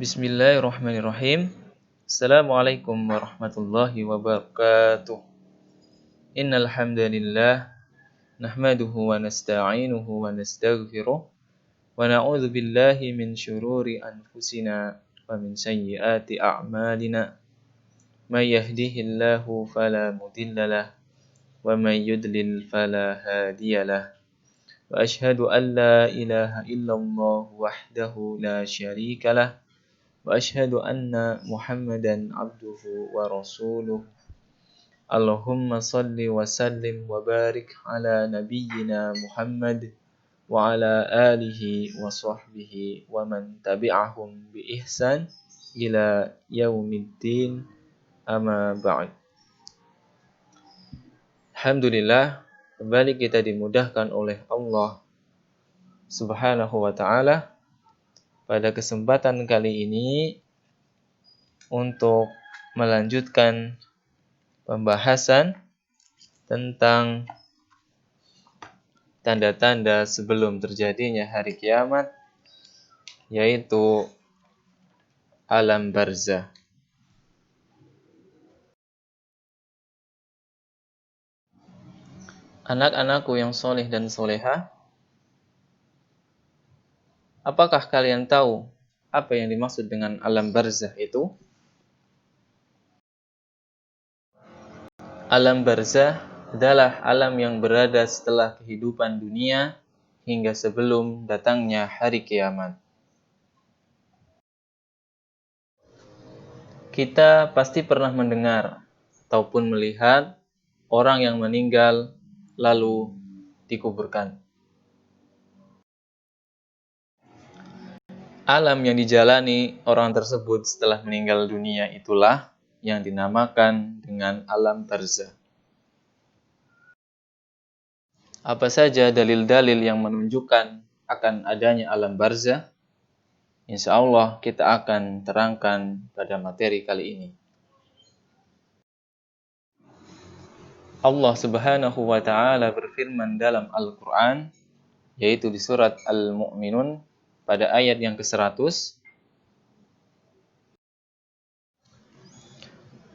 Bismillahirrahmanirrahim. Assalamualaikum warahmatullahi wabarakatuh. Innal hamdalillah nahmaduhu wa nasta'inuhu wa nastaghfiruh wa na'udzu billahi min syururi anfusina wa min sayyiati a'malina. May yahdihillahu fala mudhillalah wa may yudlil fala hadiyalah. Wa asyhadu an la ilaha illallah wahdahu la syarikalah. Wa asyhadu anna Muhammadan abduhu wa rasuluh. Allahumma salli wa sallim wa barik ala nabiyyina Muhammad wa ala alihi wa sahbihi wa man tabi'ahum bi ihsan ila yaumiddin, amma ba'd. Alhamdulillah, kembali kita dimudahkan oleh Allah Subhanahu wa ta'ala pada kesempatan kali ini untuk melanjutkan pembahasan tentang tanda-tanda sebelum terjadinya hari kiamat, yaitu alam barzah. Anak-anakku yang soleh dan solehah, apakah kalian tahu apa yang dimaksud dengan alam barzah itu? Alam barzah adalah alam yang berada setelah kehidupan dunia hingga sebelum datangnya hari kiamat. Kita pasti pernah mendengar ataupun melihat orang yang meninggal lalu dikuburkan. Alam yang dijalani orang tersebut setelah meninggal dunia itulah yang dinamakan dengan alam barzah. Apa saja dalil-dalil yang menunjukkan akan adanya alam barzah? Insya Allah kita akan terangkan pada materi kali ini. Allah Subhanahu wa ta'ala berfirman dalam Al-Quran, yaitu di surat Al-Mu'minun pada ayat yang ke-100.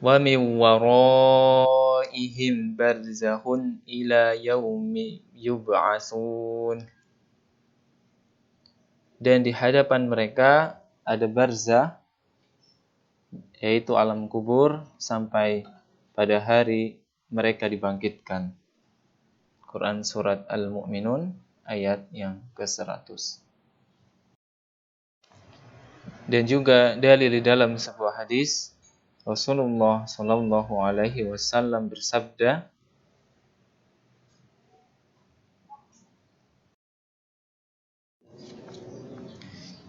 Wa min waraihim barzakhun ila yaumi yub'atsun. Dan di hadapan mereka ada barzah, yaitu alam kubur, sampai pada hari mereka dibangkitkan. Quran surat Al-Mu'minun ayat yang ke-100. Dan juga dalil di dalam sebuah hadis, Rasulullah sallallahu alaihi wasallam bersabda,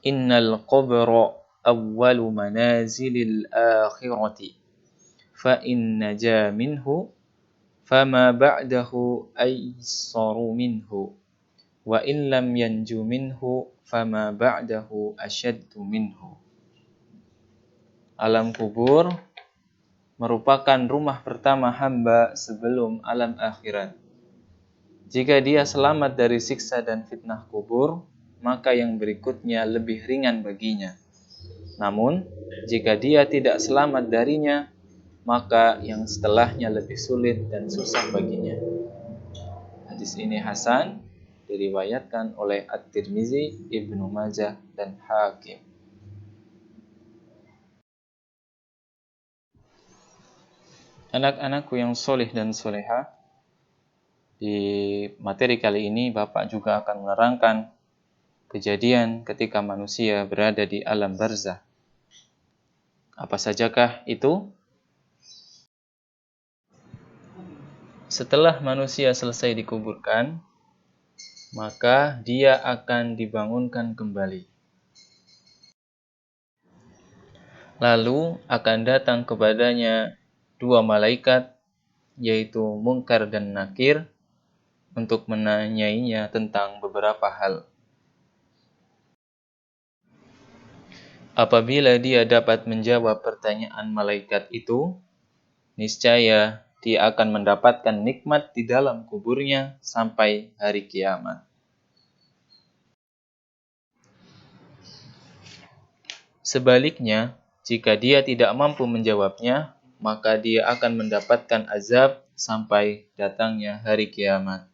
Innal qabra awwalu manazilil akhirati, fa in naja minhu fama ba'dahu aysaru minhu, wa in lam yanju minhu fama ba'dahu asyaddu minhu. Alam kubur merupakan rumah pertama hamba sebelum alam akhirat. Jika dia selamat dari siksa dan fitnah kubur, maka yang berikutnya lebih ringan baginya. Namun, jika dia tidak selamat darinya, maka yang setelahnya lebih sulit dan susah baginya. Hadis ini hasan, diriwayatkan oleh At-Tirmizi, Ibnu Majah, dan Hakim. Anak-anakku yang soleh dan solehah, di materi kali ini Bapak juga akan menerangkan kejadian ketika manusia berada di alam barzah. Apa sajakah itu? Setelah manusia selesai dikuburkan, maka dia akan dibangunkan kembali. Lalu akan datang kepadanya dua malaikat, yaitu Munkar dan Nakir, untuk menanyainya tentang beberapa hal. Apabila dia dapat menjawab pertanyaan malaikat itu, niscaya dia akan mendapatkan nikmat di dalam kuburnya sampai hari kiamat. Sebaliknya, jika dia tidak mampu menjawabnya, maka dia akan mendapatkan azab sampai datangnya hari kiamat.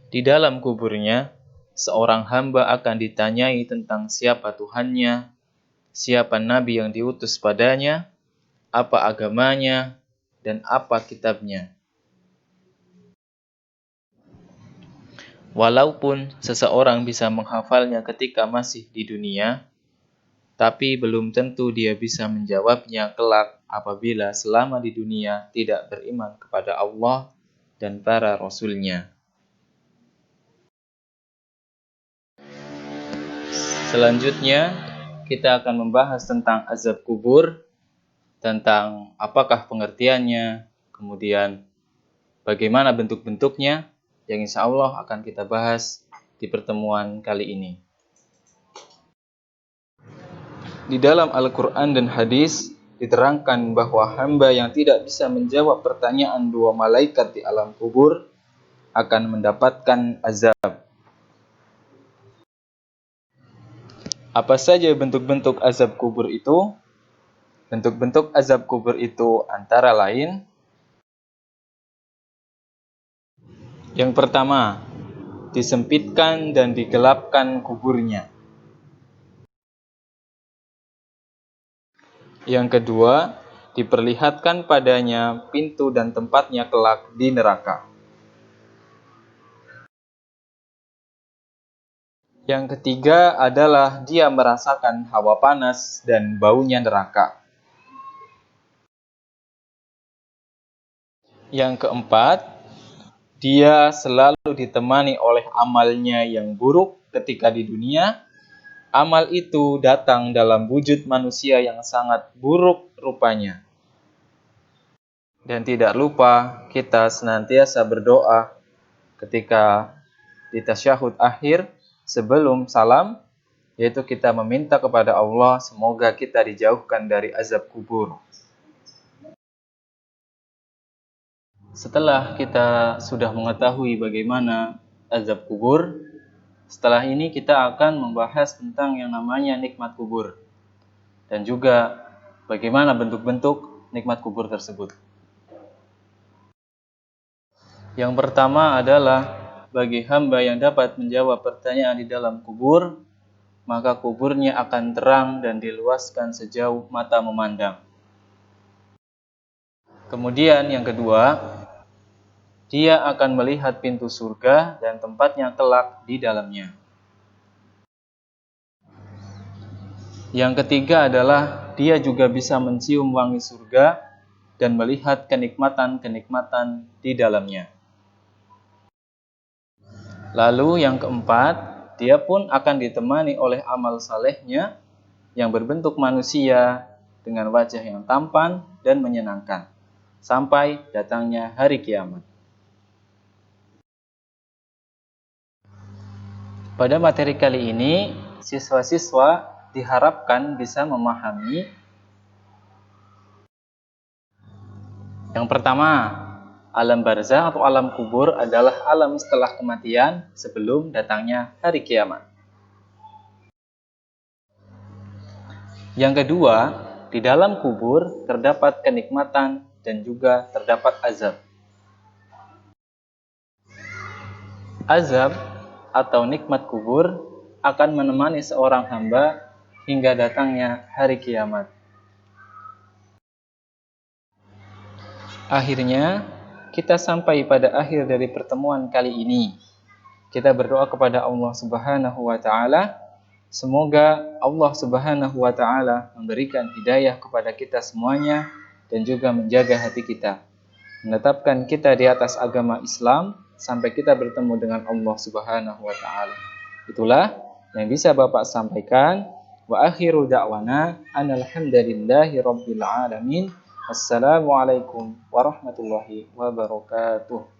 Di dalam kuburnya, seorang hamba akan ditanyai tentang siapa Tuhannya, siapa nabi yang diutus padanya, apa agamanya, dan apa kitabnya. Walaupun seseorang bisa menghafalnya ketika masih di dunia, tapi belum tentu dia bisa menjawabnya kelak apabila selama di dunia tidak beriman kepada Allah dan para Rasul-Nya. Selanjutnya, kita akan membahas tentang azab kubur, tentang apakah pengertiannya, kemudian bagaimana bentuk-bentuknya, yang insya Allah akan kita bahas di pertemuan kali ini. Di dalam Al-Quran dan hadis diterangkan bahwa hamba yang tidak bisa menjawab pertanyaan dua malaikat di alam kubur akan mendapatkan azab. Apa saja bentuk-bentuk azab kubur itu? Bentuk-bentuk azab kubur itu antara lain: yang pertama, disempitkan dan digelapkan kuburnya. Yang kedua, diperlihatkan padanya pintu dan tempatnya kelak di neraka. Yang ketiga adalah dia merasakan hawa panas dan baunya neraka. Yang keempat, dia selalu ditemani oleh amalnya yang buruk ketika di dunia. Amal itu datang dalam wujud manusia yang sangat buruk rupanya. Dan tidak lupa kita senantiasa berdoa ketika di tasyahud akhir sebelum salam, yaitu kita meminta kepada Allah semoga kita dijauhkan dari azab kubur. Setelah kita sudah mengetahui bagaimana azab kubur, setelah ini kita akan membahas tentang yang namanya nikmat kubur dan juga bagaimana bentuk-bentuk nikmat kubur tersebut. Yang pertama adalah bagi hamba yang dapat menjawab pertanyaan di dalam kubur, maka kuburnya akan terang dan diluaskan sejauh mata memandang. Kemudian yang kedua, dia akan melihat pintu surga dan tempatnya kelak di dalamnya. Yang ketiga adalah dia juga bisa mencium wangi surga dan melihat kenikmatan-kenikmatan di dalamnya. Lalu yang keempat, dia pun akan ditemani oleh amal salehnya yang berbentuk manusia dengan wajah yang tampan dan menyenangkan sampai datangnya hari kiamat. Pada materi kali ini, siswa-siswa diharapkan bisa memahami yang pertama, alam barzah atau alam kubur adalah alam setelah kematian sebelum datangnya hari kiamat. Yang kedua, di dalam kubur terdapat kenikmatan dan juga terdapat azab. Azab atau nikmat kubur akan menemani seorang hamba hingga datangnya hari kiamat. Akhirnya, kita sampai pada akhir dari pertemuan kali ini. Kita berdoa kepada Allah Subhanahu wa Ta'ala. Semoga Allah Subhanahu wa Ta'ala memberikan hidayah kepada kita semuanya dan juga menjaga hati kita, menetapkan kita di atas agama Islam sampai kita bertemu dengan Allah Subhanahu wa Ta'ala. Itulah yang bisa Bapak sampaikan. Wa akhiru da'wana alhamdulillahi rabbil alamin. Assalamualaikum warahmatullahi wabarakatuh.